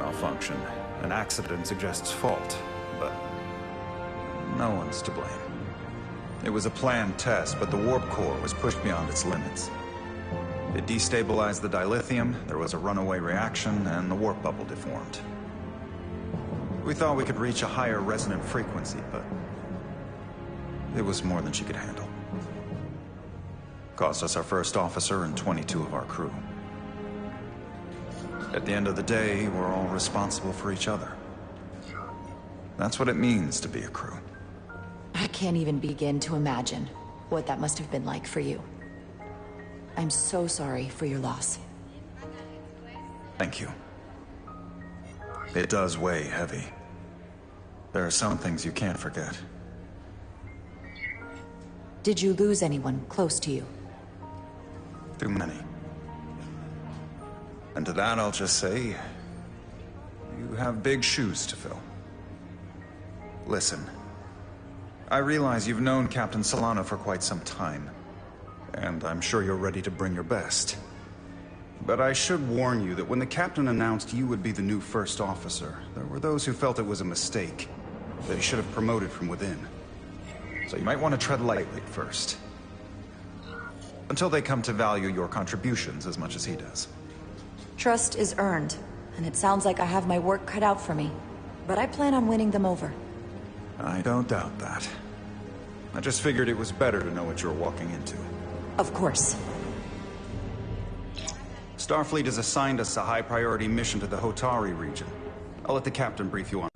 malfunction. An accident suggests fault, but no one's to blame. It was a planned test, but the warp core was pushed beyond its limits. It destabilized the dilithium, there was a runaway reaction, and the warp bubble deformed. We thought we could reach a higher resonant frequency, but it was more than she could handle. Cost us our first officer and 22 of our crew. At the end of the day, we're all responsible for each other. That's what it means to be a crew. I can't even begin to imagine what that must have been like for you. I'm so sorry for your loss. Thank you. It does weigh heavy. There are some things you can't forget. Did you lose anyone close to you? Too many. And to that I'll just say, you have big shoes to fill. Listen, I realize you've known Captain Solano for quite some time, and I'm sure you're ready to bring your best. But I should warn you that when the captain announced you would be the new first officer, there were those who felt it was a mistake, that he should have promoted from within. So you might want to tread lightly at first, until they come to value your contributions as much as he does. Trust is earned, and it sounds like I have my work cut out for me. But I plan on winning them over. I don't doubt that. I just figured it was better to know what you're walking into. Of course. Starfleet has assigned us a high-priority mission to the Hotari region. I'll let the captain brief you on.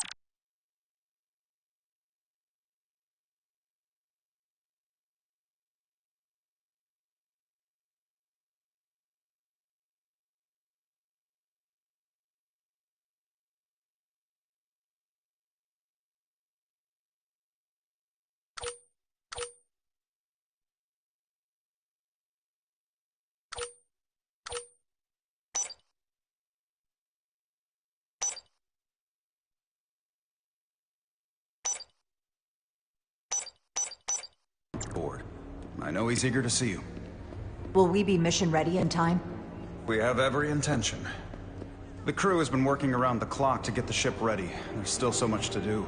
Board. I know he's eager to see you. Will we be mission ready in time? We have every intention. The crew has been working around the clock to get the ship ready. There's still so much to do.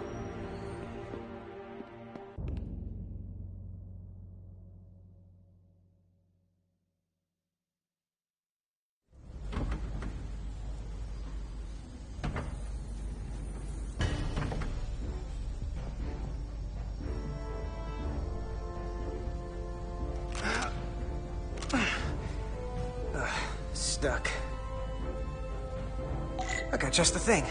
Stuck. I got just the thing.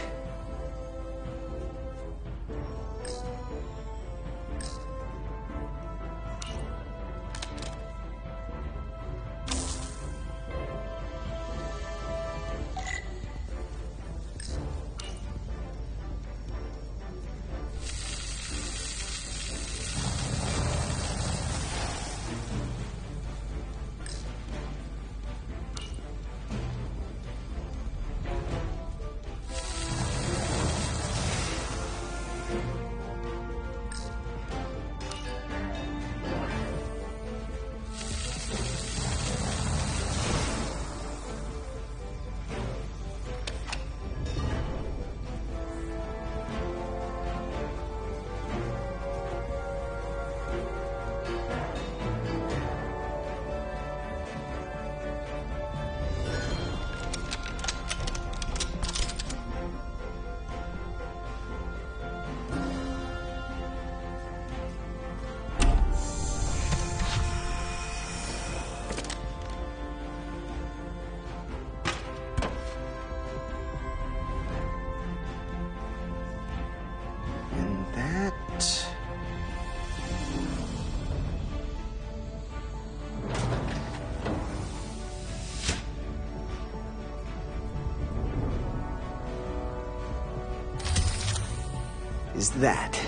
Is that.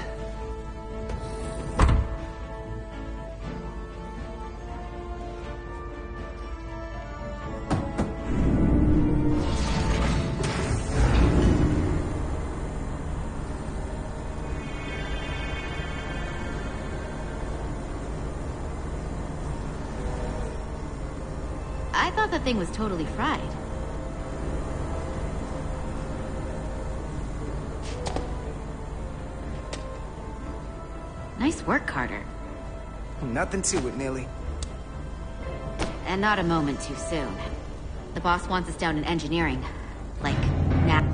I thought the thing was totally fried. Nice work, Carter. Nothing to it, Millie. And not a moment too soon. The boss wants us down in engineering. Like, now.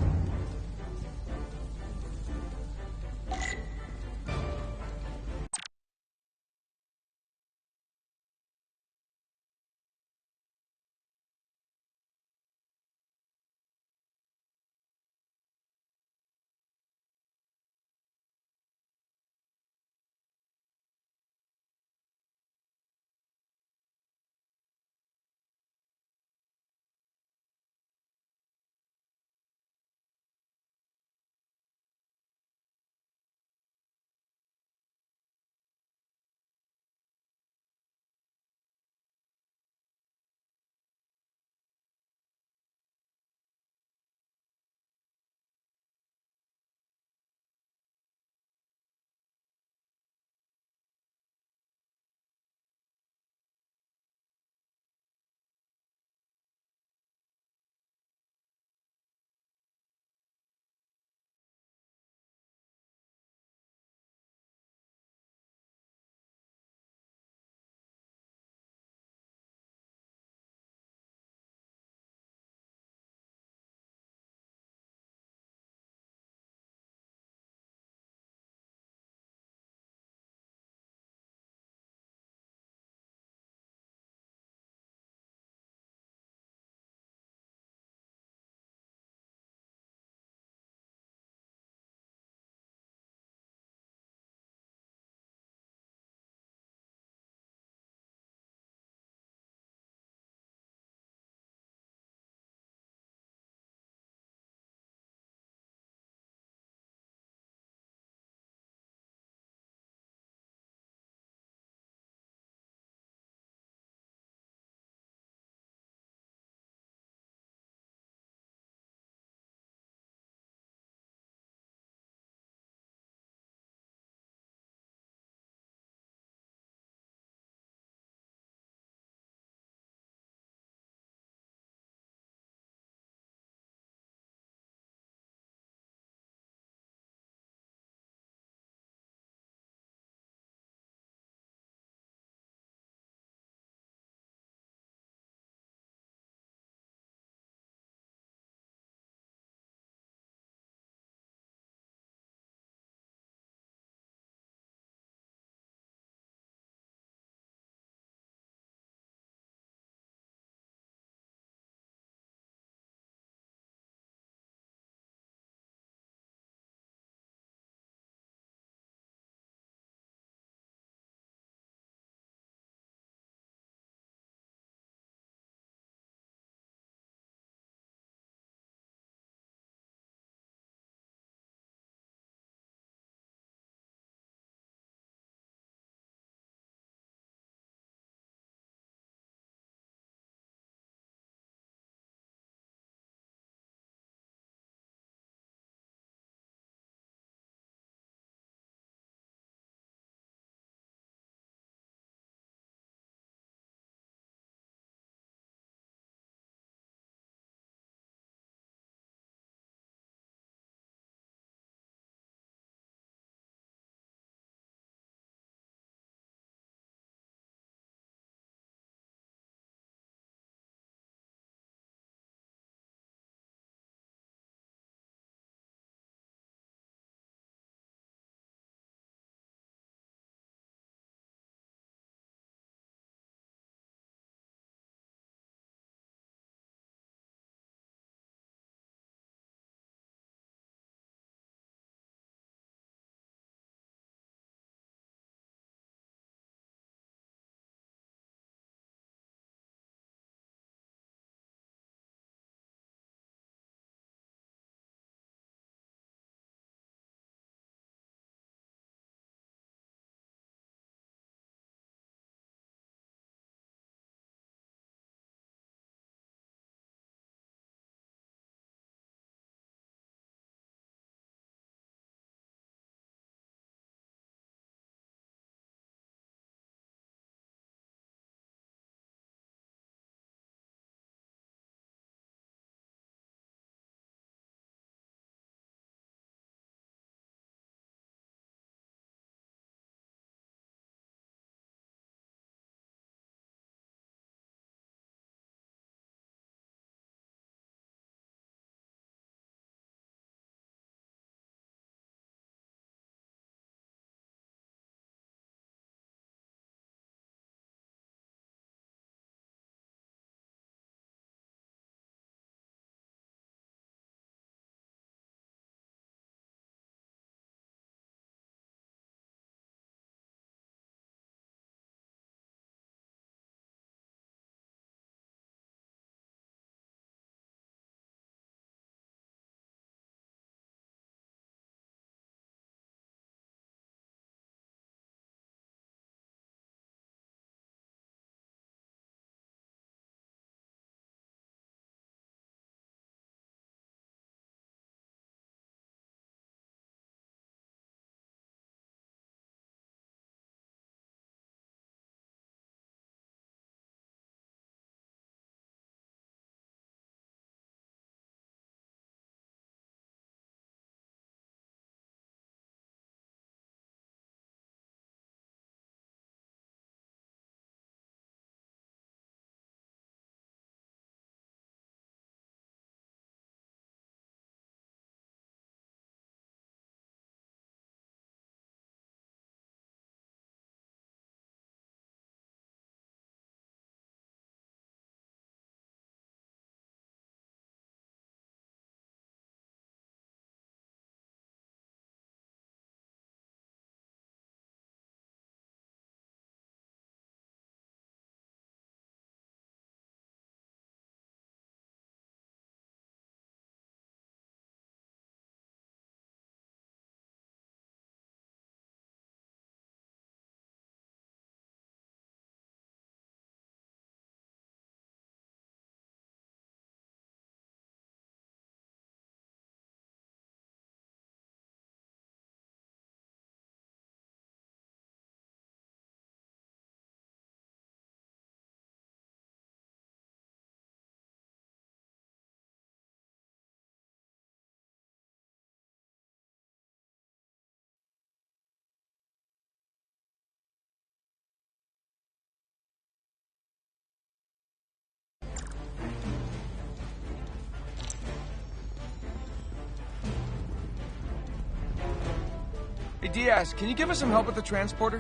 Hey, Diaz, can you give us some help with the transporter?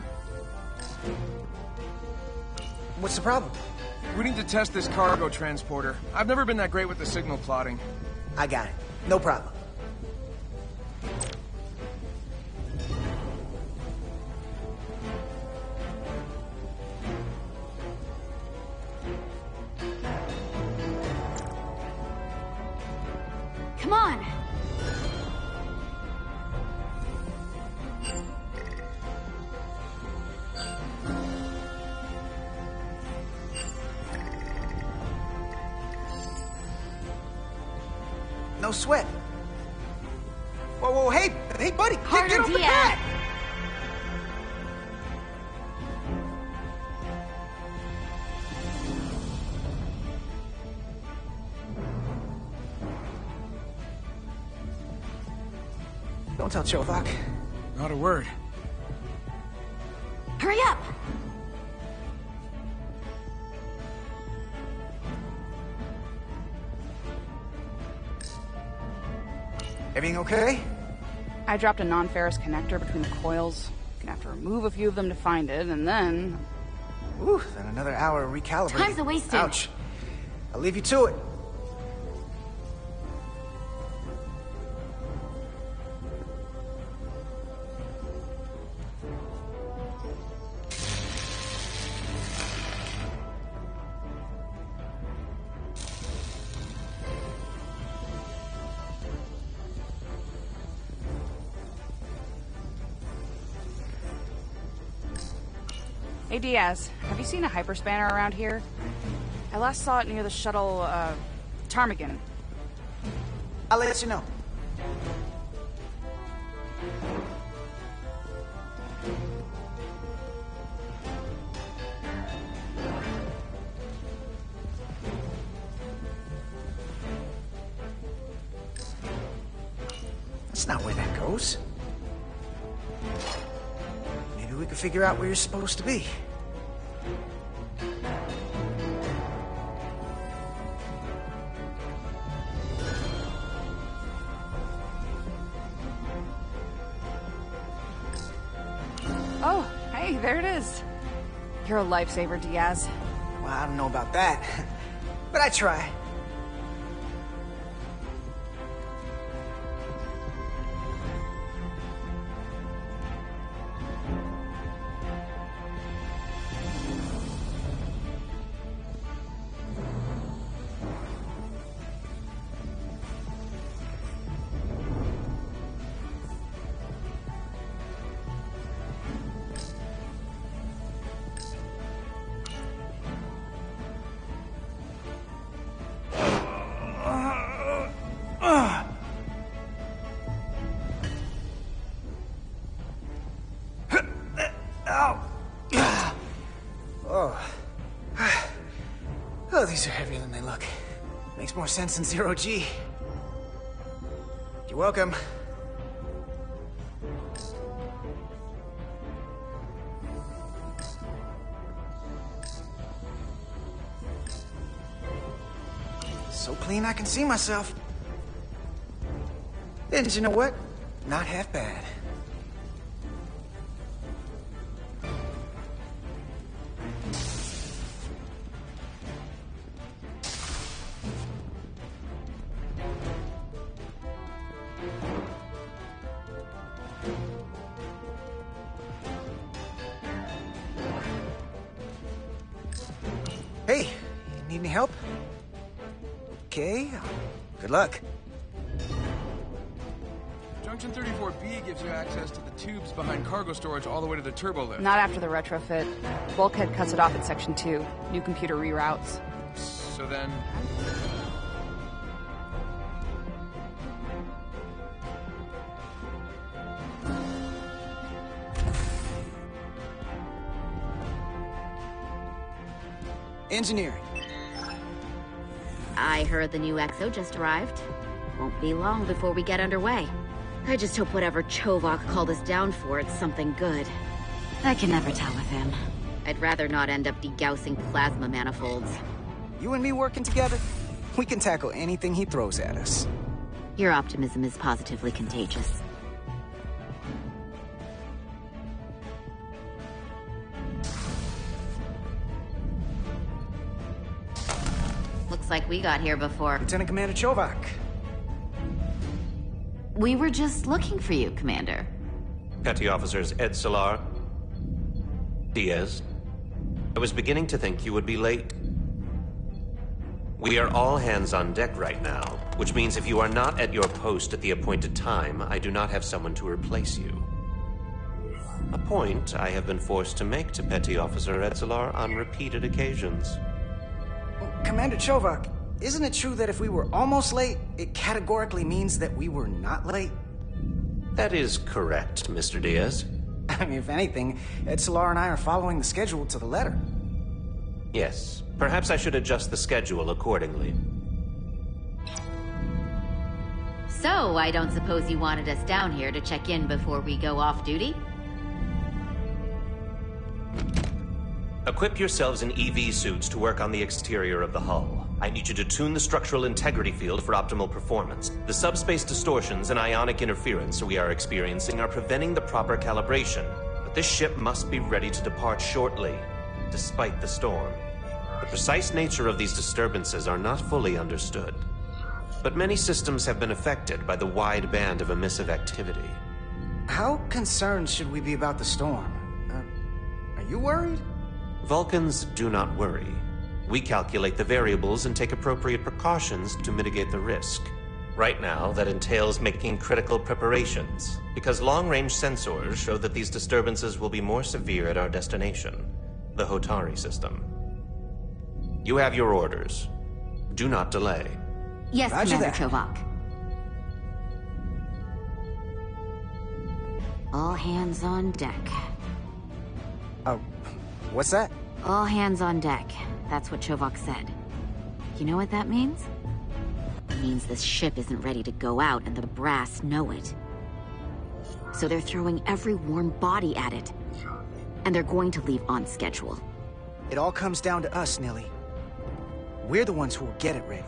What's the problem? We need to test this cargo transporter. I've never been that great with the signal plotting. I got it. No problem. Come on! No sweat. Whoa, whoa, hey, hey, buddy, Harder, get off the Diaz. pad! Don't tell Chovak. Not a word. Hurry up! Everything okay? I dropped a non-ferrous connector between the coils. Gonna have to remove a few of them to find it, and then... Ooh, then another hour of recalibrating. Time's a-wasting. Ouch. I'll leave you to it. Hey, Diaz, have you seen a hyperspanner around here? I last saw it near the shuttle, Ptarmigan. I'll let you know. That's not where that goes. Maybe we could figure out where you're supposed to be. Oh, hey, there it is. You're a lifesaver, Diaz. Well, I don't know about that, but I try. Oh, these are heavier than they look. Makes more sense in zero G. You're welcome. So clean I can see myself. And you know what? Not half bad. Hey, need any help? Okay, good luck. Junction 34B gives you access to the tubes behind cargo storage all the way to the turbo lift. Not after the retrofit. Bulkhead cuts it off at Section 2. New computer reroutes. So then... Engineering. I heard the new XO just arrived. Won't be long before we get underway. I just hope whatever Chovak called us down for, it's something good. I can never tell with him. I'd rather not end up degaussing plasma manifolds. You and me working together, we can tackle anything he throws at us. Your optimism is positively contagious. Looks like we got here before. Lieutenant Commander Chovak. We were just looking for you, Commander. Petty Officers STR, Diaz. I was beginning to think you would be late. We are all hands on deck right now, which means if you are not at your post at the appointed time, I do not have someone to replace you. A point I have been forced to make to Petty Officer STR on repeated occasions. Commander Chovak, isn't it true that if we were almost late, it categorically means that we were not late? That is correct, Mr. Diaz. I mean, if anything, STR and I are following the schedule to the letter. Yes, perhaps I should adjust the schedule accordingly. So, I don't suppose you wanted us down here to check in before we go off duty? Equip yourselves in EV suits to work on the exterior of the hull. I need you to tune the structural integrity field for optimal performance. The subspace distortions and ionic interference we are experiencing are preventing the proper calibration. But this ship must be ready to depart shortly, despite the storm. The precise nature of these disturbances are not fully understood. But many systems have been affected by the wide band of emissive activity. How concerned should we be about the storm? Are you worried? Vulcans do not worry. We calculate the variables and take appropriate precautions to mitigate the risk. Right now, that entails making critical preparations, because long-range sensors show that these disturbances will be more severe at our destination, the Hotari system. You have your orders. Do not delay. Yes, Roger Commander that. Chovak. All hands on deck. What's that? All hands on deck. That's what Chovak said. You know what that means? It means this ship isn't ready to go out and the brass know it. So they're throwing every warm body at it. And they're going to leave on schedule. It all comes down to us, Nilly. We're the ones who will get it ready.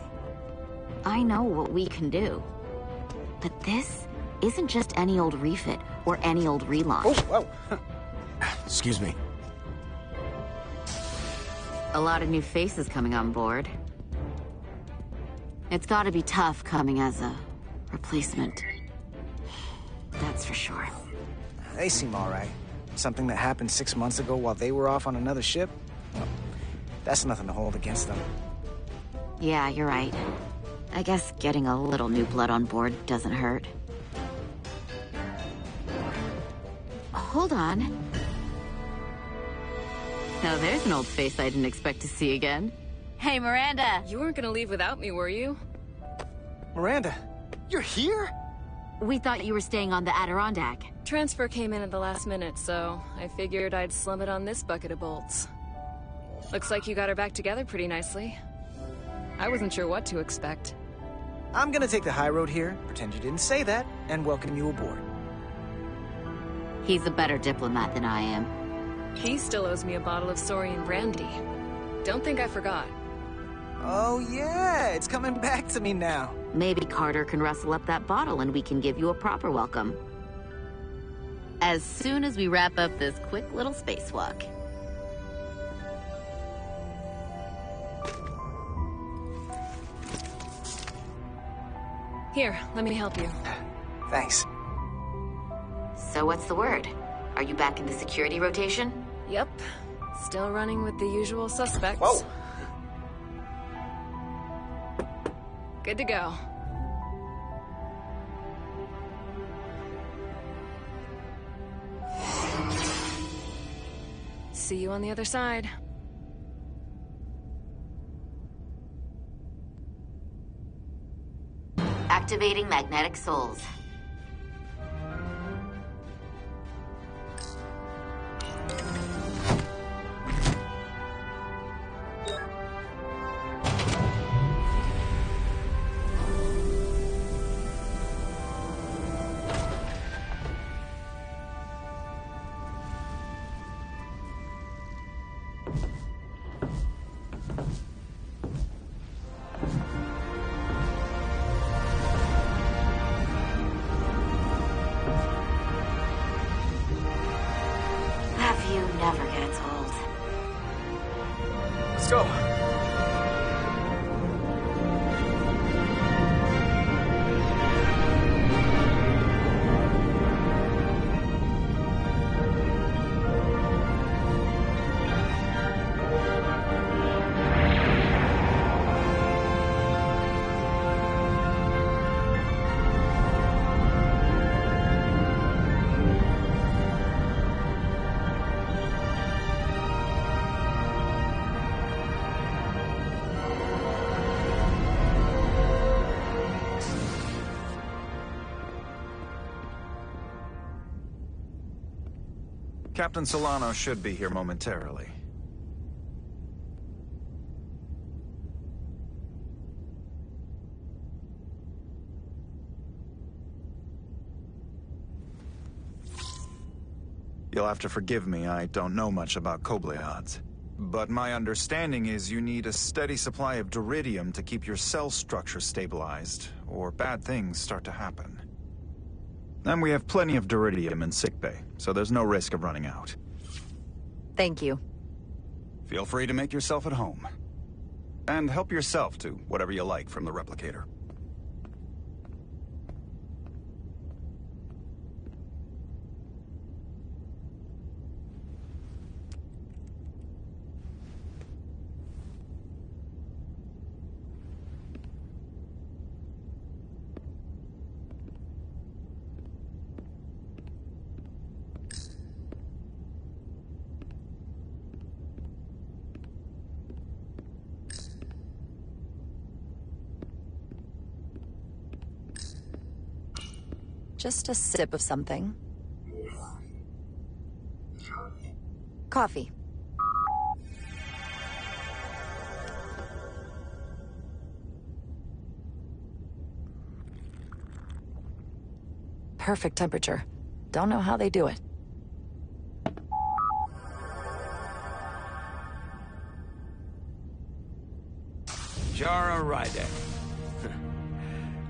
I know what we can do. But this isn't just any old refit or any old relaunch. Oh, whoa. Excuse me. A lot of new faces coming on board. It's gotta be tough coming as a replacement. That's for sure. They seem all right. Something that happened 6 months ago while they were off on another ship? Well, that's nothing to hold against them. Yeah, you're right. I guess getting a little new blood on board doesn't hurt. Hold on. Now there's an old face I didn't expect to see again. Hey, Miranda! You weren't gonna leave without me, were you? Miranda, you're here? We thought you were staying on the Adirondack. Transfer came in at the last minute, so I figured I'd slum it on this bucket of bolts. Looks like you got her back together pretty nicely. I wasn't sure what to expect. I'm gonna take the high road here, pretend you didn't say that, and welcome you aboard. He's a better diplomat than I am. He still owes me a bottle of Saurian brandy. Don't think I forgot. Oh yeah, it's coming back to me now. Maybe Carter can rustle up that bottle and we can give you a proper welcome. As soon as we wrap up this quick little spacewalk. Here, let me help you. Thanks. So what's the word? Are you back in the security rotation? Yep. Still running with the usual suspects. Whoa! Good to go. See you on the other side. Activating magnetic souls. Never gets old. Let's go. Captain Solano should be here momentarily. You'll have to forgive me, I don't know much about Kobleods. But my understanding is you need a steady supply of duridium to keep your cell structure stabilized, or bad things start to happen. And we have plenty of duridium in sickbay, so there's no risk of running out. Thank you. Feel free to make yourself at home. And help yourself to whatever you like from the replicator. Just a sip of something. Coffee. Perfect temperature. Don't know how they do it. Jara Rydek.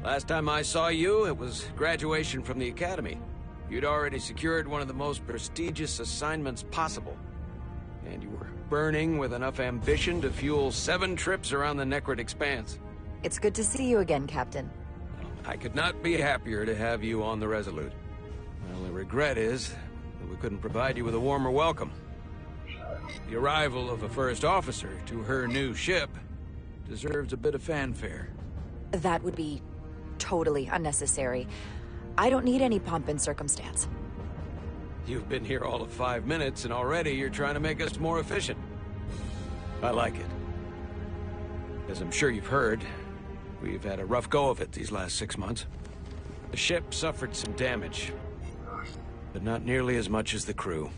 Last time I saw you, it was graduation from the academy. You'd already secured one of the most prestigious assignments possible. And you were burning with enough ambition to fuel 7 trips around the Necrid Expanse. It's good to see you again, Captain. I could not be happier to have you on the Resolute. My only regret is that we couldn't provide you with a warmer welcome. The arrival of a first officer to her new ship deserves a bit of fanfare. That would be totally unnecessary. I don't need any pomp and circumstance. You've been here all of 5 minutes, and already you're trying to make us more efficient. I like it. As I'm sure you've heard, we've had a rough go of it these last 6 months. The ship suffered some damage, but not nearly as much as the crew.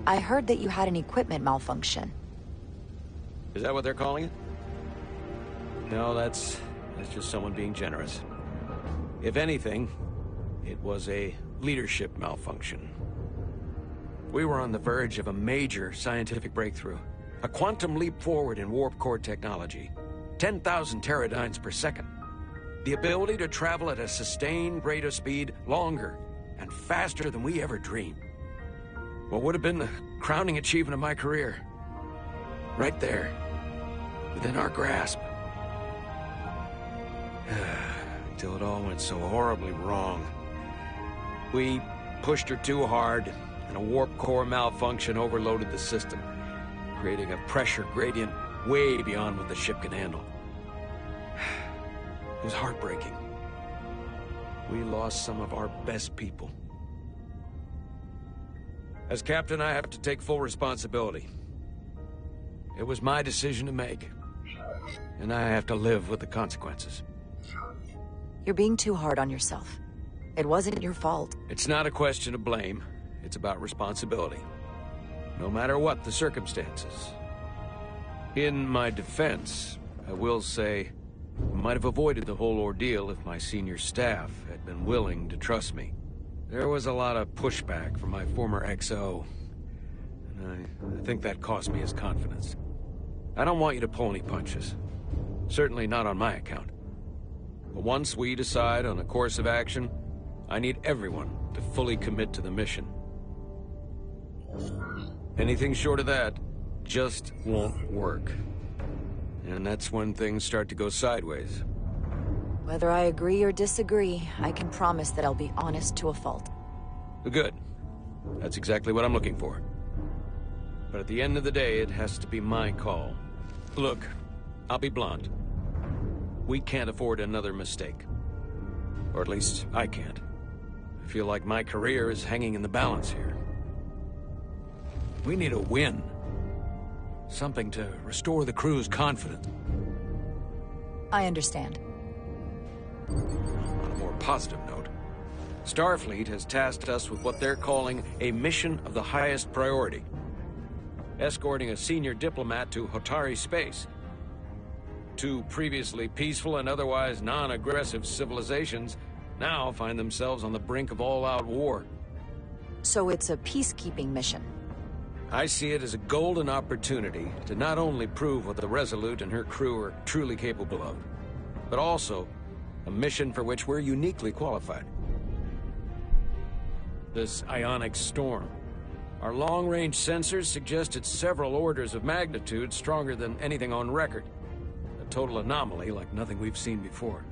I heard that you had an equipment malfunction. Is that what they're calling it? No, that's just someone being generous. If anything, it was a leadership malfunction. We were on the verge of a major scientific breakthrough. A quantum leap forward in warp core technology. 10,000 teradynes per second. The ability to travel at a sustained rate of speed longer and faster than we ever dreamed. What would have been the crowning achievement of my career. Right there, within our grasp. Until it all went so horribly wrong. We pushed her too hard, and a warp core malfunction overloaded the system, creating a pressure gradient way beyond what the ship could handle. It was heartbreaking. We lost some of our best people. As captain, I have to take full responsibility. It was my decision to make, and I have to live with the consequences. You're being too hard on yourself. It wasn't your fault. It's not a question of blame. It's about responsibility. No matter what the circumstances. In my defense, I will say, I might have avoided the whole ordeal if my senior staff had been willing to trust me. There was a lot of pushback from my former XO, and I think that cost me his confidence. I don't want you to pull any punches. Certainly not on my account. But once we decide on a course of action, I need everyone to fully commit to the mission. Anything short of that just won't work. And that's when things start to go sideways. Whether I agree or disagree, I can promise that I'll be honest to a fault. Good. That's exactly what I'm looking for. But at the end of the day, it has to be my call. Look, I'll be blunt. We can't afford another mistake. Or at least, I can't. I feel like my career is hanging in the balance here. We need a win. Something to restore the crew's confidence. I understand. On a more positive note, Starfleet has tasked us with what they're calling a mission of the highest priority. Escorting a senior diplomat to Hotari space. Two previously peaceful and otherwise non-aggressive civilizations now find themselves on the brink of all-out war. So it's a peacekeeping mission. I see it as a golden opportunity to not only prove what the Resolute and her crew are truly capable of, but also a mission for which we're uniquely qualified. This ionic storm. Our long-range sensors suggest it's several orders of magnitude stronger than anything on record. A total anomaly like nothing we've seen before.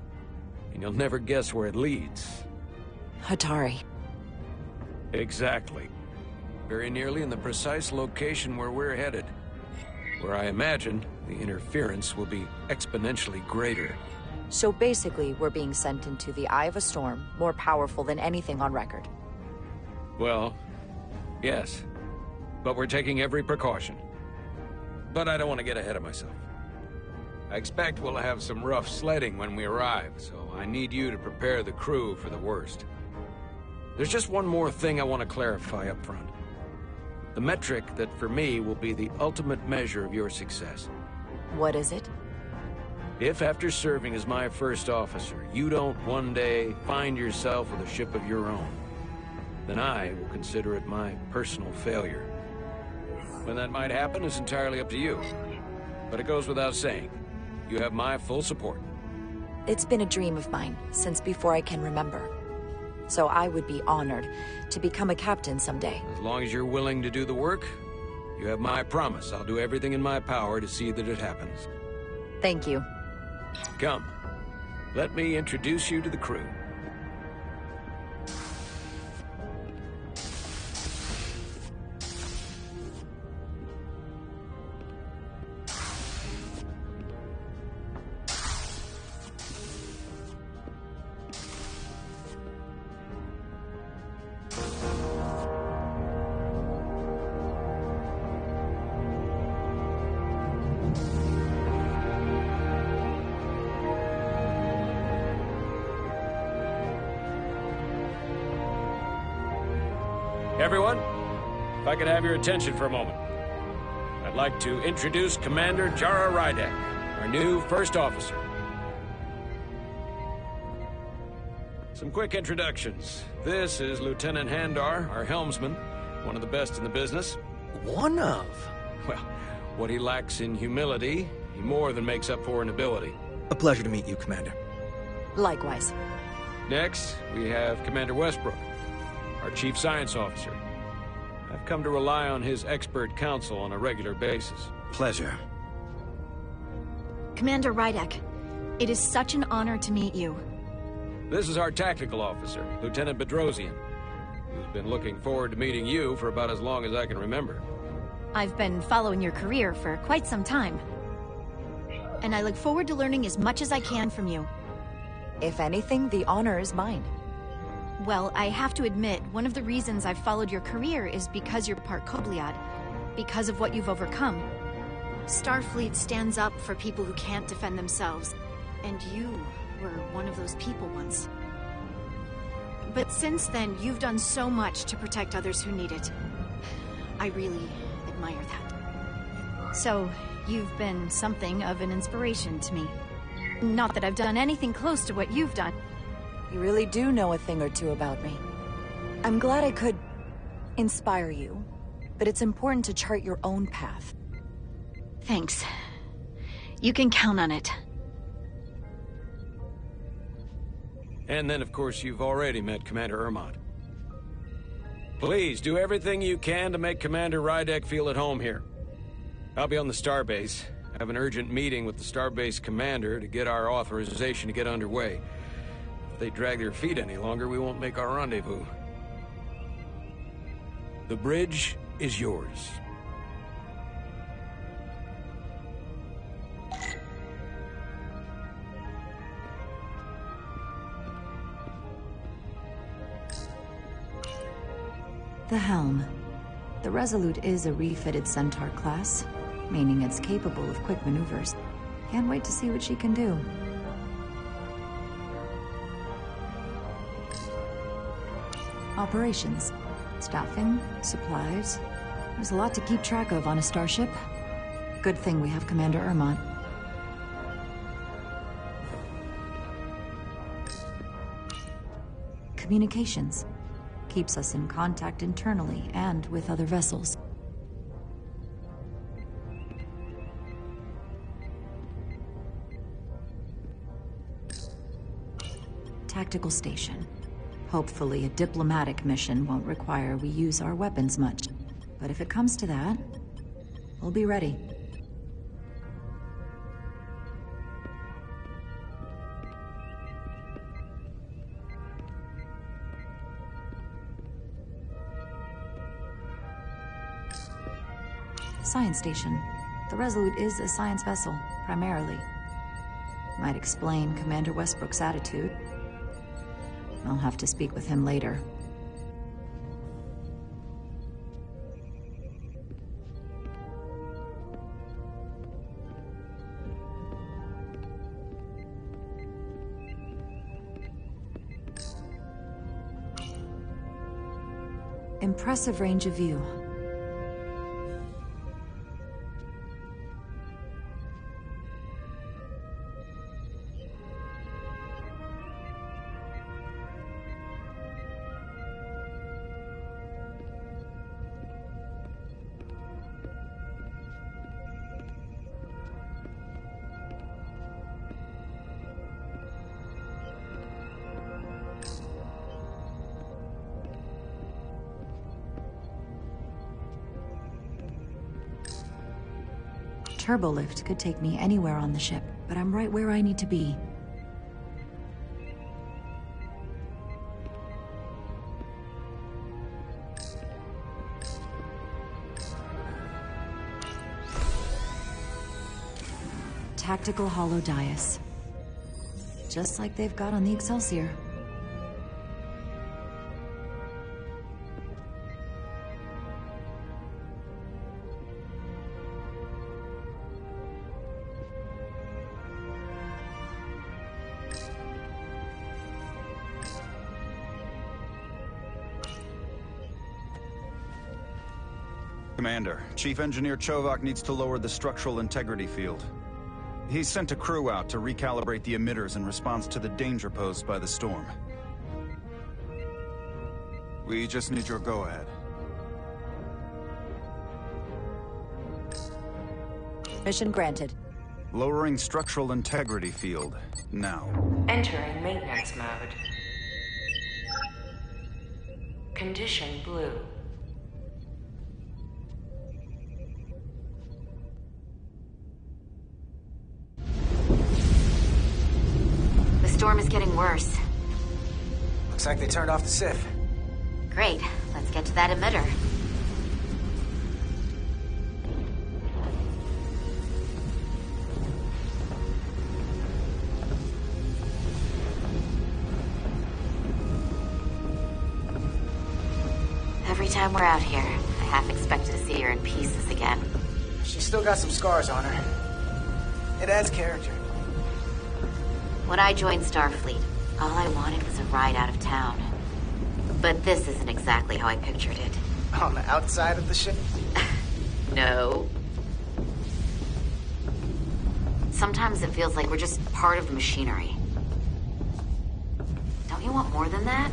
And you'll never guess where it leads. Hotari. Exactly. Very nearly in the precise location where we're headed. Where I imagine the interference will be exponentially greater. So basically, we're being sent into the eye of a storm, more powerful than anything on record. Well, yes. But we're taking every precaution. But I don't want to get ahead of myself. I expect we'll have some rough sledding when we arrive, so I need you to prepare the crew for the worst. There's just one more thing I want to clarify up front. The metric that for me will be the ultimate measure of your success. What is it? If after serving as my first officer, you don't one day find yourself with a ship of your own, then I will consider it my personal failure. When that might happen is entirely up to you. But it goes without saying, you have my full support. It's been a dream of mine since before I can remember. So I would be honored to become a captain someday. As long as you're willing to do the work, you have my promise. I'll do everything in my power to see that it happens. Thank you. Come, let me introduce you to the crew. Everyone, if I could have your attention for a moment. I'd like to introduce Commander Jara Rydek, our new first officer. Some quick introductions. This is Lieutenant Handar, our helmsman, one of the best in the business. One of? Well, what he lacks in humility, he more than makes up for in ability. A pleasure to meet you, Commander. Likewise. Next, we have Commander Westbrook, our Chief Science Officer. I've come to rely on his expert counsel on a regular basis. Pleasure. Commander Rydek, it is such an honor to meet you. This is our Tactical Officer, Lieutenant Bedrosian, who's been looking forward to meeting you for about as long as I can remember. I've been following your career for quite some time. And I look forward to learning as much as I can from you. If anything, the honor is mine. Well, I have to admit, one of the reasons I've followed your career is because you're part Kobliad. Because of what you've overcome. Starfleet stands up for people who can't defend themselves. And you were one of those people once. But since then, you've done so much to protect others who need it. I really admire that. So, you've been something of an inspiration to me. Not that I've done anything close to what you've done. You really do know a thing or two about me. I'm glad I could inspire you, but it's important to chart your own path. Thanks. You can count on it. And then, of course, you've already met Commander Ermont. Please, do everything you can to make Commander Rydek feel at home here. I'll be on the starbase. I have an urgent meeting with the starbase commander to get our authorization to get underway. If they drag their feet any longer, we won't make our rendezvous. The bridge is yours. The helm. The Resolute is a refitted Centaur class, meaning it's capable of quick maneuvers. Can't wait to see what she can do. Operations. Staffing, supplies. There's a lot to keep track of on a starship. Good thing we have Commander Ermont. Communications. Keeps us in contact internally and with other vessels. Tactical station. Hopefully a diplomatic mission won't require we use our weapons much. But if it comes to that, we'll be ready. Science station. The Resolute is a science vessel, primarily. Might explain Commander Westbrook's attitude. I'll have to speak with him later. Impressive range of view. Turbolift could take me anywhere on the ship, but I'm right where I need to be. Tactical hollow dais. Just like they've got on the Excelsior. Commander, Chief Engineer Chovak needs to lower the structural integrity field. He's sent a crew out to recalibrate the emitters in response to the danger posed by the storm. We just need your go-ahead. Mission granted. Lowering structural integrity field, now. Entering maintenance mode. Condition blue. The storm is getting worse. Looks like they turned off the SIF. Great. Let's get to that emitter. Every time we're out here, I half expected to see her in pieces again. She's still got some scars on her. It adds character. When I joined Starfleet, all I wanted was a ride out of town. But this isn't exactly how I pictured it. On the outside of the ship? No. Sometimes it feels like we're just part of the machinery. Don't you want more than that?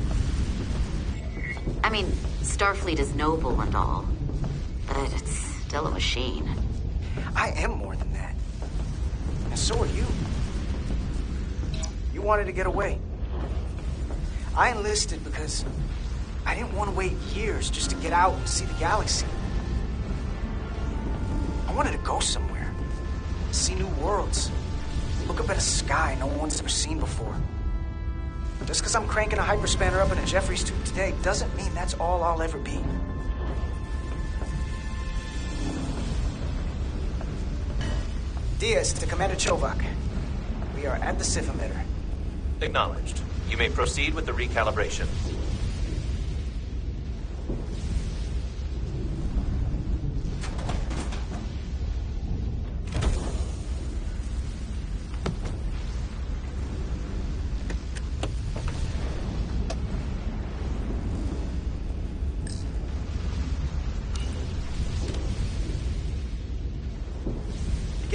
I mean, Starfleet is noble and all, but it's still a machine. I am more than that. And so are you. You wanted to get away. I enlisted because I didn't want to wait years just to get out and see the galaxy. I wanted to go somewhere, see new worlds, look up at a sky no one's ever seen before. Just because I'm cranking a hyperspanner up in a Jeffries tube today doesn't mean that's all I'll ever be. Diaz to Commander Chovak. We are at the SIF emitter. Acknowledged. You may proceed with the recalibration.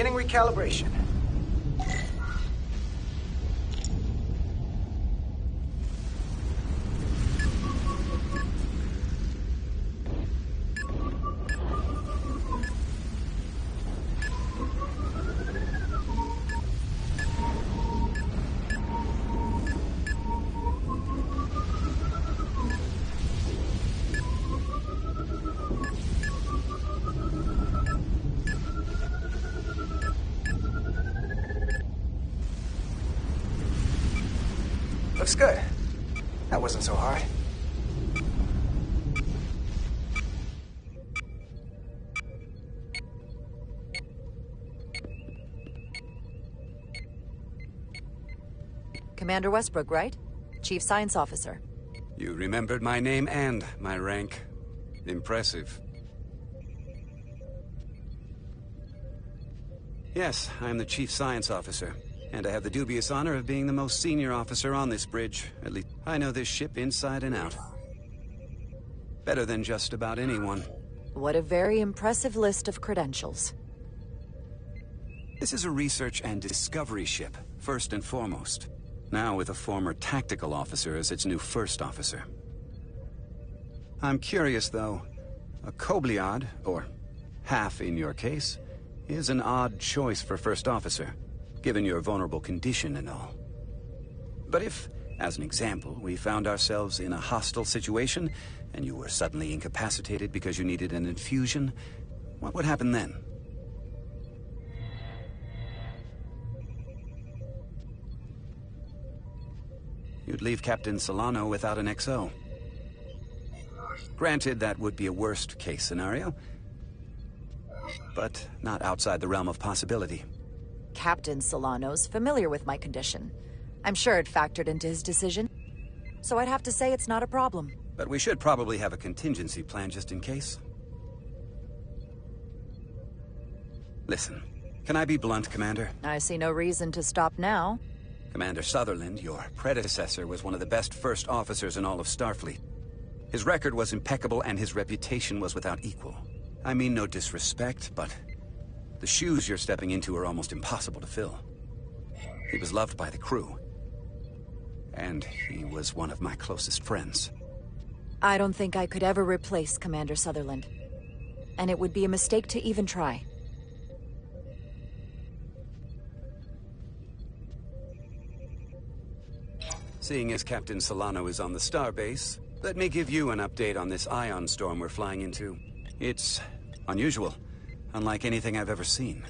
Beginning recalibration. Looks good. That wasn't so hard. Commander Westbrook, right? Chief Science Officer. You remembered my name and my rank. Impressive. Yes, I'm the Chief Science Officer. And I have the dubious honor of being the most senior officer on this bridge. At least, I know this ship inside and out. Better than just about anyone. What a very impressive list of credentials. This is a research and discovery ship, first and foremost. Now with a former tactical officer as its new first officer. I'm curious, though. A Kobliad, or half in your case, is an odd choice for first officer, given your vulnerable condition and all. But if, as an example, we found ourselves in a hostile situation, and you were suddenly incapacitated because you needed an infusion, what would happen then? You'd leave Captain Solano without an XO. Granted, that would be a worst-case scenario, but not outside the realm of possibility. Captain Solano's familiar with my condition. I'm sure it factored into his decision. So I'd have to say it's not a problem. But we should probably have a contingency plan just in case. Listen, can I be blunt, Commander? I see no reason to stop now. Commander Sutherland, your predecessor, was one of the best first officers in all of Starfleet. His record was impeccable and his reputation was without equal. I mean no disrespect, but the shoes you're stepping into are almost impossible to fill. He was loved by the crew. And he was one of my closest friends. I don't think I could ever replace Commander Sutherland. And it would be a mistake to even try. Seeing as Captain Solano is on the starbase, let me give you an update on this ion storm we're flying into. It's unusual, unlike anything I've ever seen.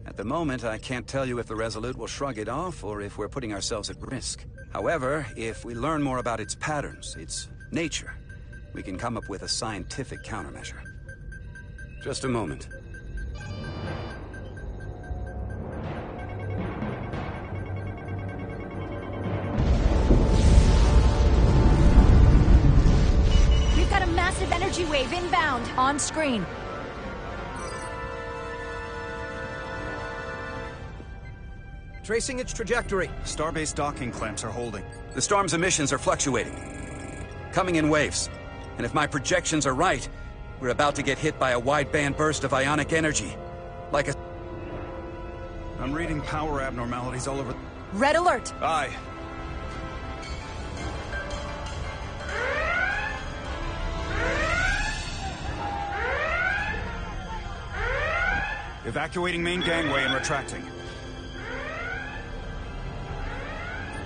At the moment, I can't tell you if the Resolute will shrug it off or if we're putting ourselves at risk. However, if we learn more about its patterns, its nature, we can come up with a scientific countermeasure. Just a moment. We've got a massive energy wave inbound. On screen. Tracing its trajectory. Starbase docking clamps are holding. The storm's emissions are fluctuating, coming in waves. And if my projections are right, we're about to get hit by a wideband burst of ionic energy. Like a... I'm reading power abnormalities all over... Red alert! Aye. Evacuating main gangway and retracting.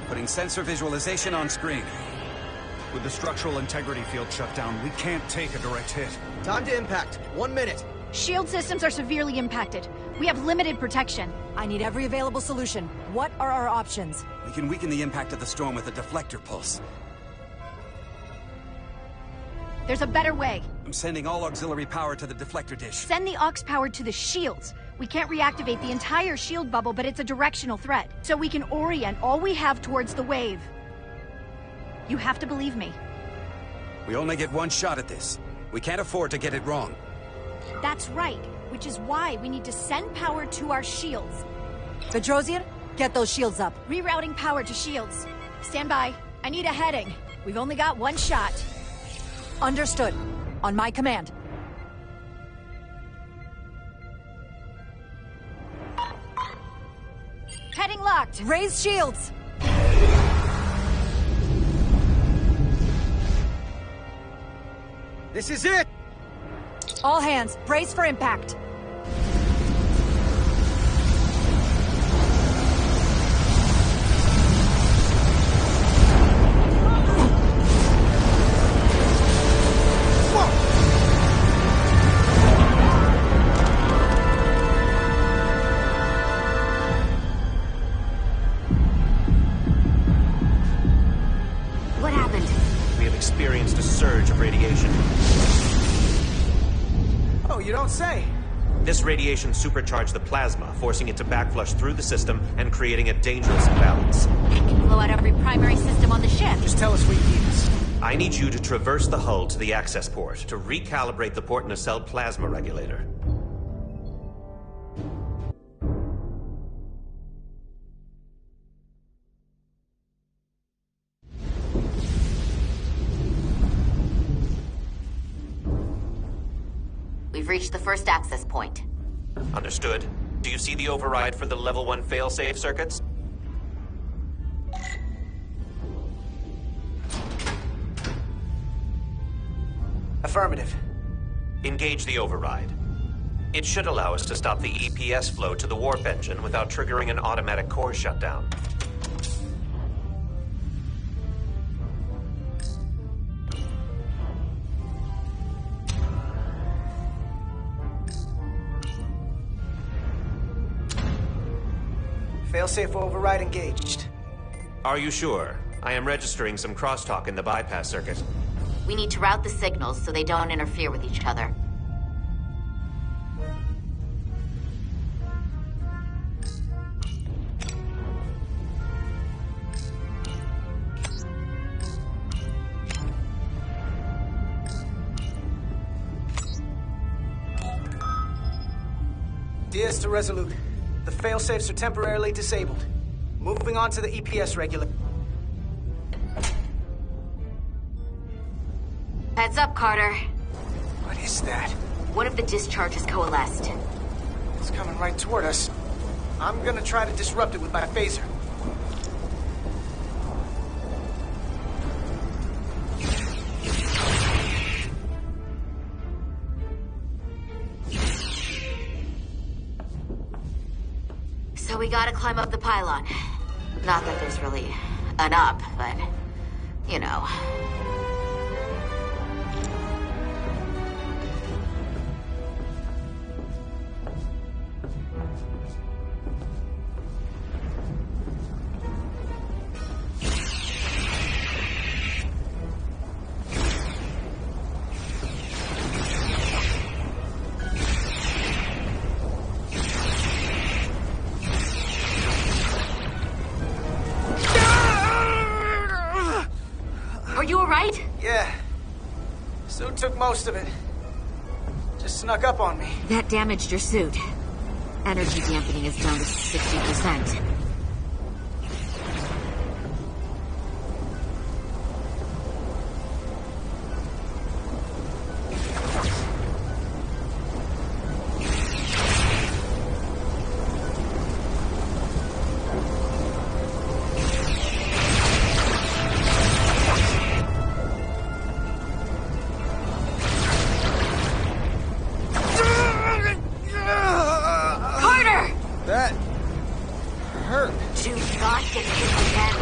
Putting sensor visualization on screen. With the structural integrity field shut down, we can't take a direct hit. Time to impact. 1 minute. Shield systems are severely impacted. We have limited protection. I need every available solution. What are our options? We can weaken the impact of the storm with a deflector pulse. There's a better way. I'm sending all auxiliary power to the deflector dish. Send the aux power to the shields. We can't reactivate the entire shield bubble, but it's a directional threat. So we can orient all we have towards the wave. You have to believe me. We only get one shot at this. We can't afford to get it wrong. That's right, which is why we need to send power to our shields. Bedrosian, get those shields up. Rerouting power to shields. Stand by. I need a heading. We've only got one shot. Understood. On my command. impact! Raise shields! This is it! All hands, brace for impact! What happened? We have experienced a surge of radiation. Oh, you don't say. This radiation supercharged the plasma, forcing it to backflush through the system and creating a dangerous imbalance. It can blow out every primary system on the ship. Just tell us where you need us. I need you to traverse the hull to the access port to recalibrate the port nacelle plasma regulator. We've reached the first access point. Understood. Do you see the override for the level 1 failsafe circuits? Affirmative. Engage the override. It should allow us to stop the EPS flow to the warp engine without triggering an automatic core shutdown. Failsafe override engaged. Are you sure? I am registering some crosstalk in the bypass circuit. We need to route the signals so they don't interfere with each other. Diaz to Resolute. The failsafes are temporarily disabled. Moving on to the EPS regulator. Heads up, Carter. What is that? One of the discharges coalesced. It's coming right toward us. I'm gonna try to disrupt it with my phaser. So we gotta climb up the pylon. Not that there's really an up, but, you know. Are you alright? Yeah. Suit took most of it. Just snuck up on me. That damaged your suit. Energy dampening is down to 60%. That hurt. Do not get hit again.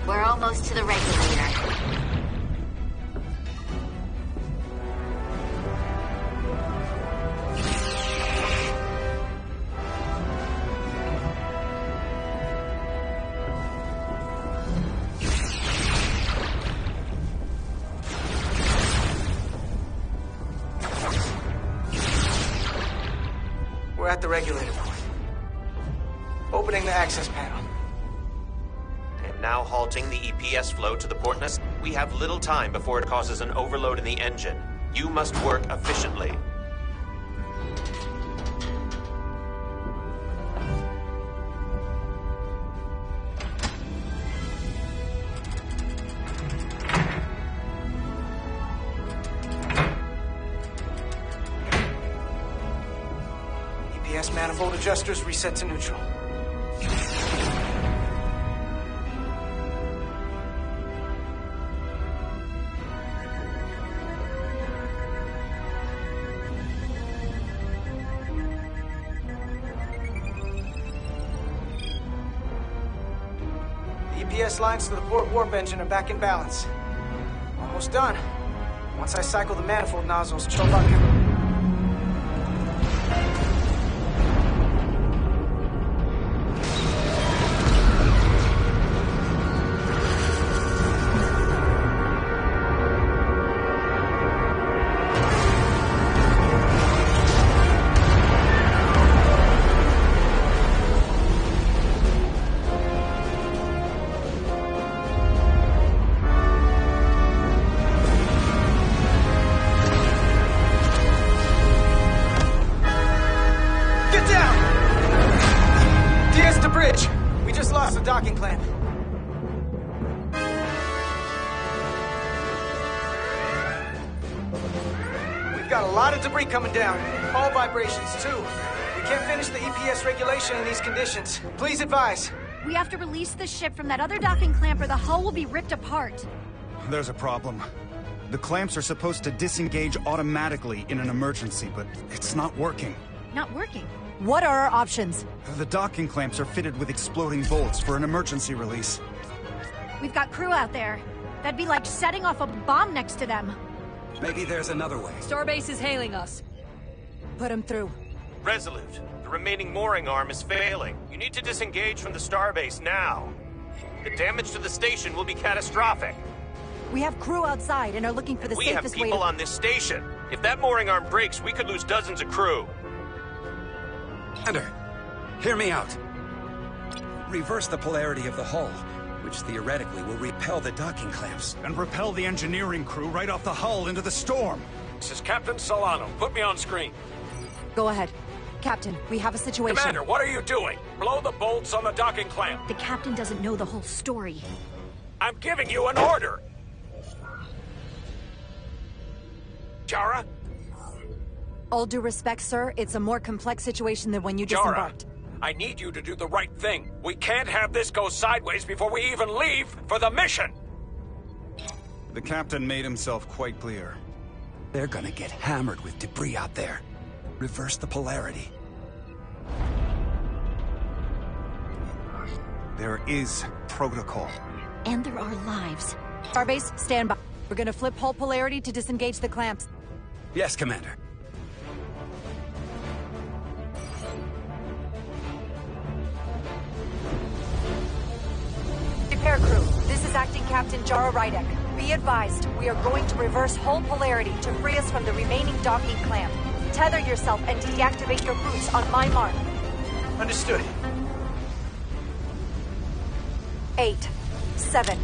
We're almost to the regulator. We're at the regulator point. Opening the access panel. And now halting the EPS flow to the port nacelle. We have little time before it causes an overload in the engine. You must work efficiently. EPS manifold adjusters reset to neutral. The EPS lines to the port warp engine are back in balance. Almost done. Once I cycle the manifold nozzles, Chovak can... docking clamp. We've got a lot of debris coming down. Hull vibrations, too. We can't finish the EPS regulation in these conditions. Please advise. We have to release the ship from that other docking clamp or the hull will be ripped apart. There's a problem. The clamps are supposed to disengage automatically in an emergency, but it's not working. Not working? What are our options? The docking clamps are fitted with exploding bolts for an emergency release. We've got crew out there. That'd be like setting off a bomb next to them. Maybe there's another way. Starbase is hailing us. Put him through. Resolute, the remaining mooring arm is failing. You need to disengage from the starbase now. The damage to the station will be catastrophic. We have crew outside and are looking for the safest way to... We have people on this station. If that mooring arm breaks, we could lose dozens of crew. Commander, hear me out. Reverse the polarity of the hull, which theoretically will repel the docking clamps. And repel the engineering crew right off the hull into the storm. This is Captain Solano. Put me on screen. Go ahead. Captain, we have a situation. Commander, what are you doing? Blow the bolts on the docking clamp. The captain doesn't know the whole story. I'm giving you an order. Jara? All due respect, sir, it's a more complex situation than when you disembarked. I need you to do the right thing. We can't have this go sideways before we even leave for the mission. The captain made himself quite clear. They're gonna get hammered with debris out there. Reverse the polarity. There is protocol. And there are lives. Starbase, stand by. We're gonna flip hull polarity to disengage the clamps. Yes, Commander. Repair crew, this is Acting Captain Jara Rydek. Be advised, we are going to reverse hull polarity to free us from the remaining docking clamp. Tether yourself and deactivate your boots on my mark. Understood. 8, 7,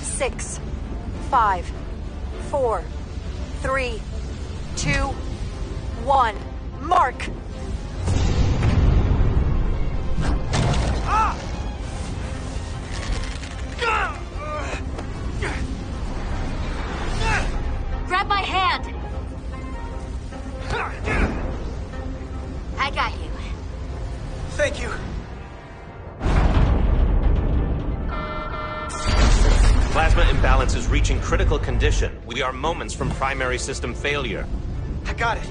6, 5, 4, 3, 2, 1. Mark! Ah! Grab my hand! I got you. Thank you. Plasma imbalance is reaching critical condition. We are moments from primary system failure. I got it.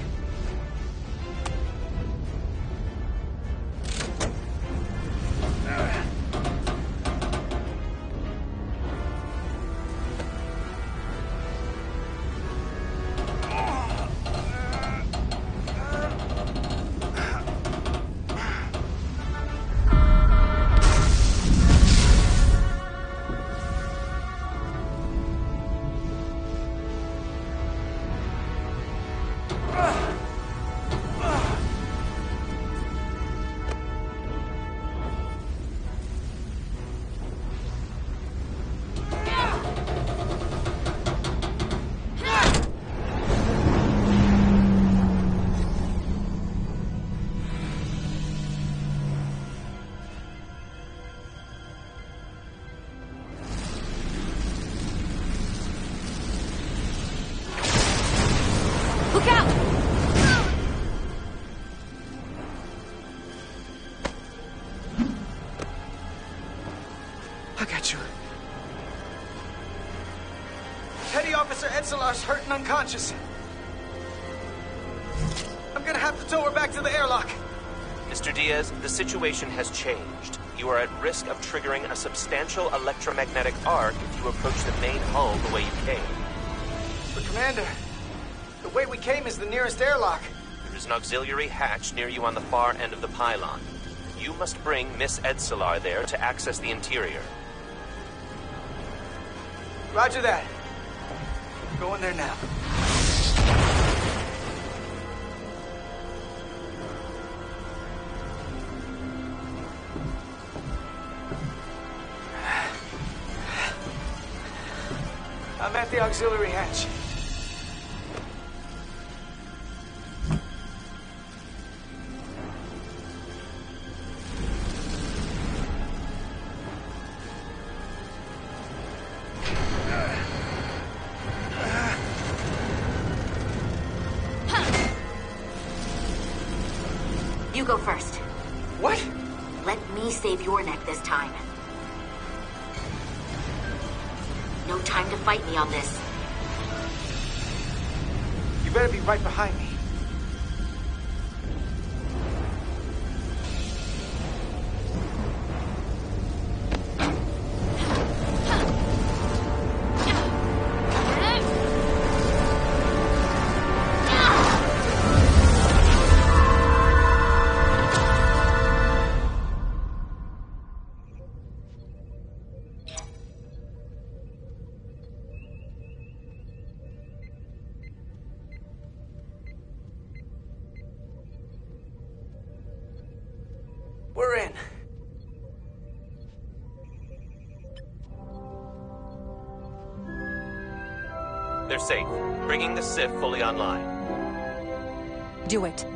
I got you. Petty Officer Etzelar's hurt and unconscious. I'm gonna have to tow her back to the airlock. Mr. Diaz, the situation has changed. You are at risk of triggering a substantial electromagnetic arc if you approach the main hull the way you came. But Commander, the way we came is the nearest airlock. There is an auxiliary hatch near you on the far end of the pylon. You must bring Miss Etzelar there to access the interior. Roger that. Go in there now. I'm at the auxiliary hatch. You go first. What? Let me save your neck this time. No time to fight me on this. You better be right behind me. We're in. They're safe. Bringing the SIF fully online. Do it.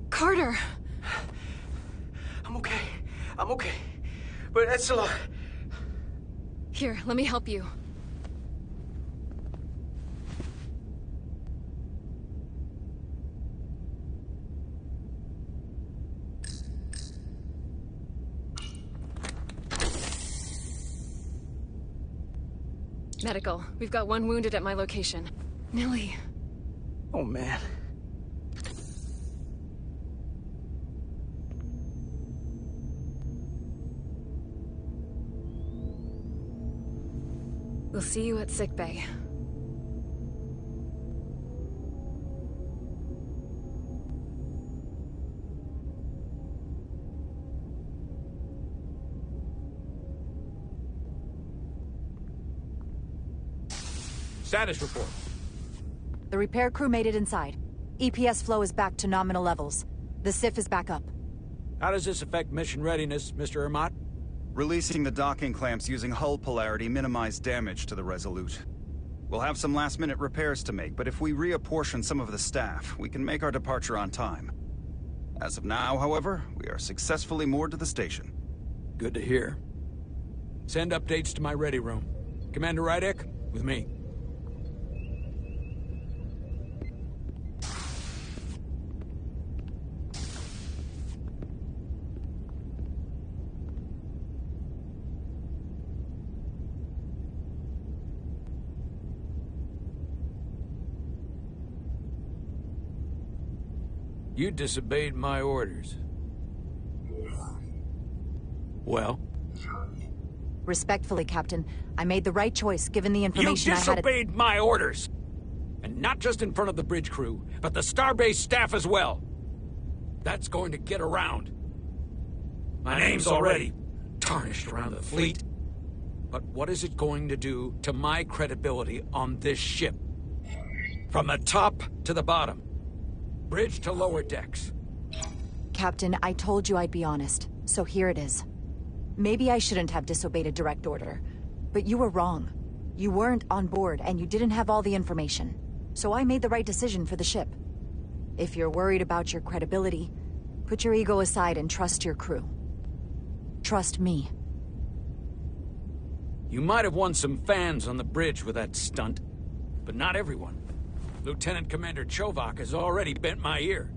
Carter! I'm okay. I'm okay. But Etzelar... Here, let me help you. Medical. We've got one wounded at my location. Millie. Oh, man. We'll see you at sickbay. Status report. The repair crew made it inside. EPS flow is back to nominal levels. The SIF is back up. How does this affect mission readiness, Mr. Ermot? Releasing the docking clamps using hull polarity minimized damage to the Resolute. We'll have some last-minute repairs to make, but if we reapportion some of the staff, we can make our departure on time. As of now, however, we are successfully moored to the station. Good to hear. Send updates to my ready room. Commander Rydek, with me. You disobeyed my orders. Well? Respectfully, Captain, I made the right choice given the information I had. You disobeyed my orders! And not just in front of the bridge crew, but the Starbase staff as well. That's going to get around. My name's already tarnished around the fleet. But what is it going to do to my credibility on this ship? From the top to the bottom. Bridge to lower decks. Captain, I told you I'd be honest, so here it is. Maybe I shouldn't have disobeyed a direct order, but you were wrong. You weren't on board, and you didn't have all the information. so I made the right decision for the ship. If you're worried about your credibility, put your ego aside and trust your crew. Trust me. You might have won some fans on the bridge with that stunt, but not everyone. Lieutenant Commander Chovak has already bent my ear.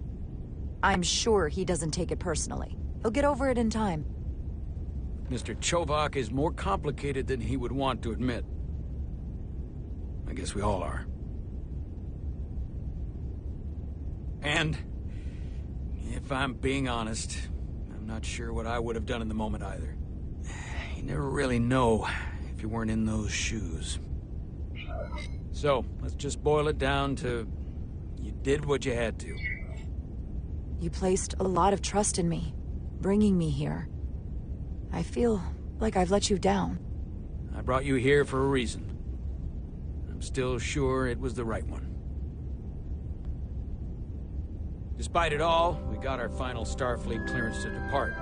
I'm sure he doesn't take it personally. He'll get over it in time. Mr. Chovak is more complicated than he would want to admit. I guess we all are. And, if I'm being honest, I'm not sure what I would have done in the moment either. You never really know if you weren't in those shoes. So, let's just boil it down to, you did what you had to. You placed a lot of trust in me, bringing me here. I feel like I've let you down. I brought you here for a reason. I'm still sure it was the right one. Despite it all, we got our final Starfleet clearance to depart.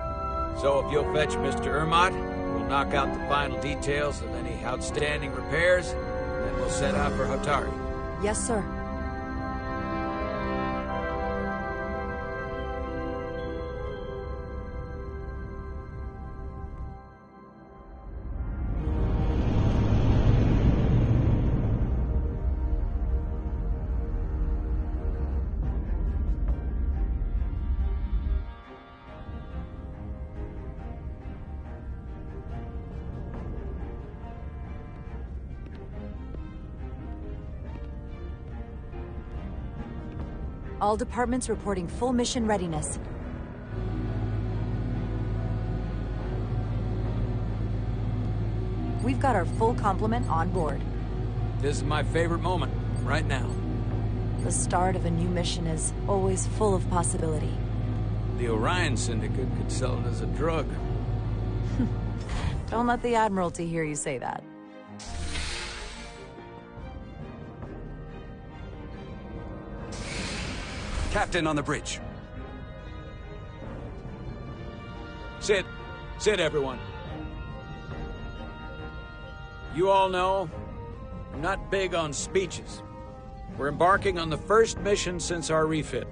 So if you'll fetch Mr. Ermot, we'll knock out the final details of any outstanding repairs, and then we'll set out for Hotari. Yes, sir. All departments reporting full mission readiness. We've got our full complement on board. This is my favorite moment, right now. The start of a new mission is always full of possibility. The Orion Syndicate could sell it as a drug. Don't let the Admiralty hear you say that. Captain on the bridge. Sit. Sit, everyone. You all know, I'm not big on speeches. We're embarking on the first mission since our refit.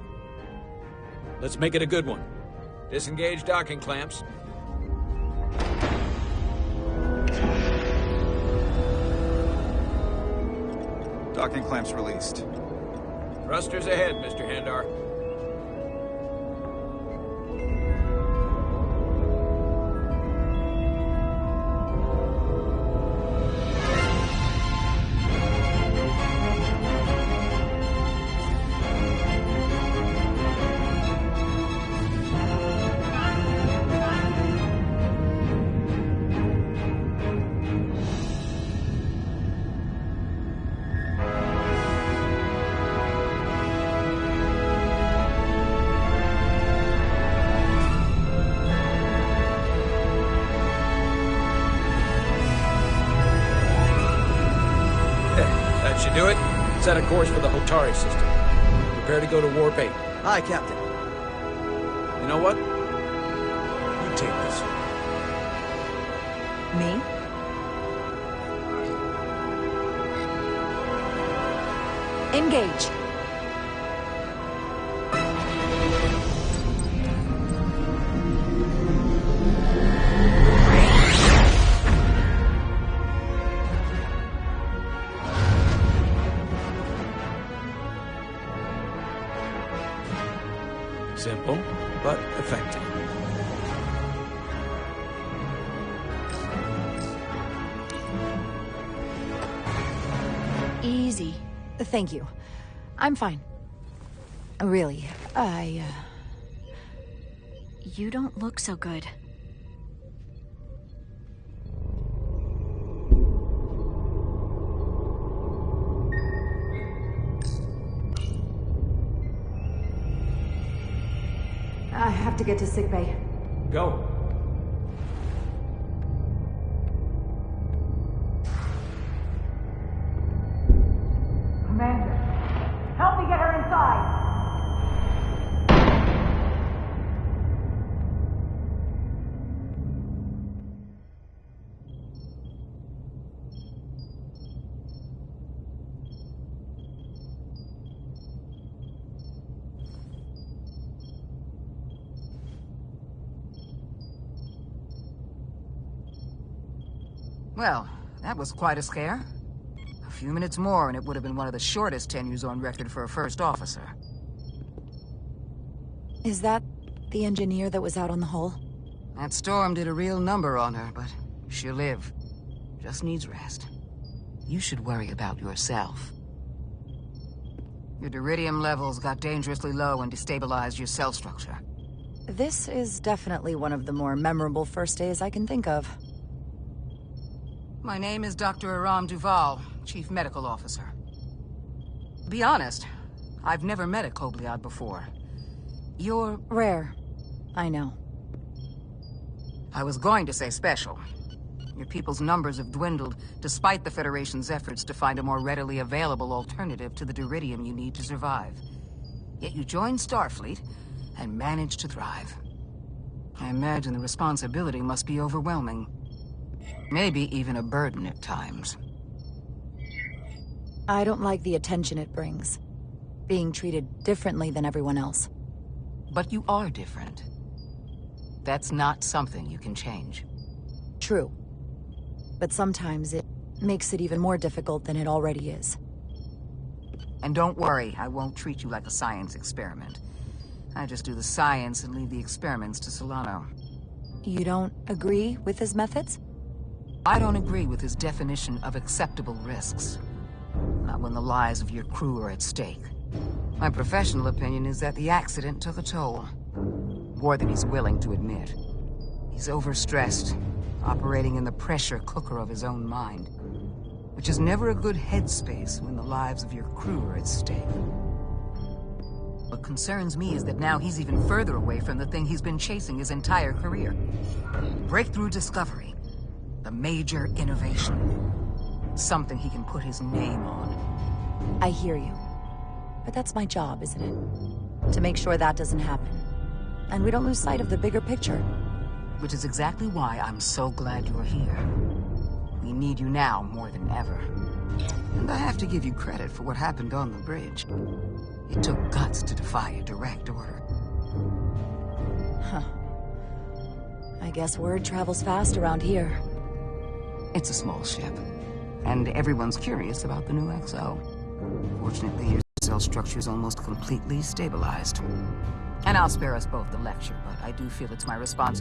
Let's make it a good one. Disengage docking clamps. Docking clamps released. Thrusters ahead, Mr. Handar. Should do it. Set a course for the Hotari system. Prepare to go to Warp 8. Aye, Captain. You know what? You take this. Me? Engage. Simple, but effective. Easy. Thank you. I'm fine. Really, You don't look so good. I have to get to sickbay. Go. Commander, help me get her inside! Well, that was quite a scare. A few minutes more and it would have been one of the shortest tenures on record for a first officer. Is that the engineer that was out on the hull? That storm did a real number on her, but she'll live. Just needs rest. You should worry about yourself. Your duridium levels got dangerously low and destabilized your cell structure. This is definitely one of the more memorable first days I can think of. My name is Dr. Aram Duval, Chief Medical Officer. To be honest, I've never met a Kobliad before. You're... rare. I know. I was going to say special. Your people's numbers have dwindled, despite the Federation's efforts to find a more readily available alternative to the duridium you need to survive. Yet you joined Starfleet, and managed to thrive. I imagine the responsibility must be overwhelming. Maybe even a burden at times. I don't like the attention it brings. Being treated differently than everyone else. But you are different. That's not something you can change. True. But sometimes it makes it even more difficult than it already is. And don't worry, I won't treat you like a science experiment. I just do the science and leave the experiments to Solano. You don't agree with his methods? I don't agree with his definition of acceptable risks. Not when the lives of your crew are at stake. My professional opinion is that the accident took a toll. More than he's willing to admit. He's overstressed, operating in the pressure cooker of his own mind. Which is never a good headspace when the lives of your crew are at stake. What concerns me is that now he's even further away from the thing he's been chasing his entire career. Breakthrough discovery. The major innovation. Something he can put his name on. I hear you. But that's my job, isn't it? To make sure that doesn't happen. And we don't lose sight of the bigger picture. Which is exactly why I'm so glad you're here. We need you now more than ever. And I have to give you credit for what happened on the bridge. It took guts to defy a direct order. Huh. I guess word travels fast around here. It's a small ship. And everyone's curious about the new XO. Fortunately, your cell structure's almost completely stabilized. And I'll spare us both the lecture, but I do feel it's my responsibility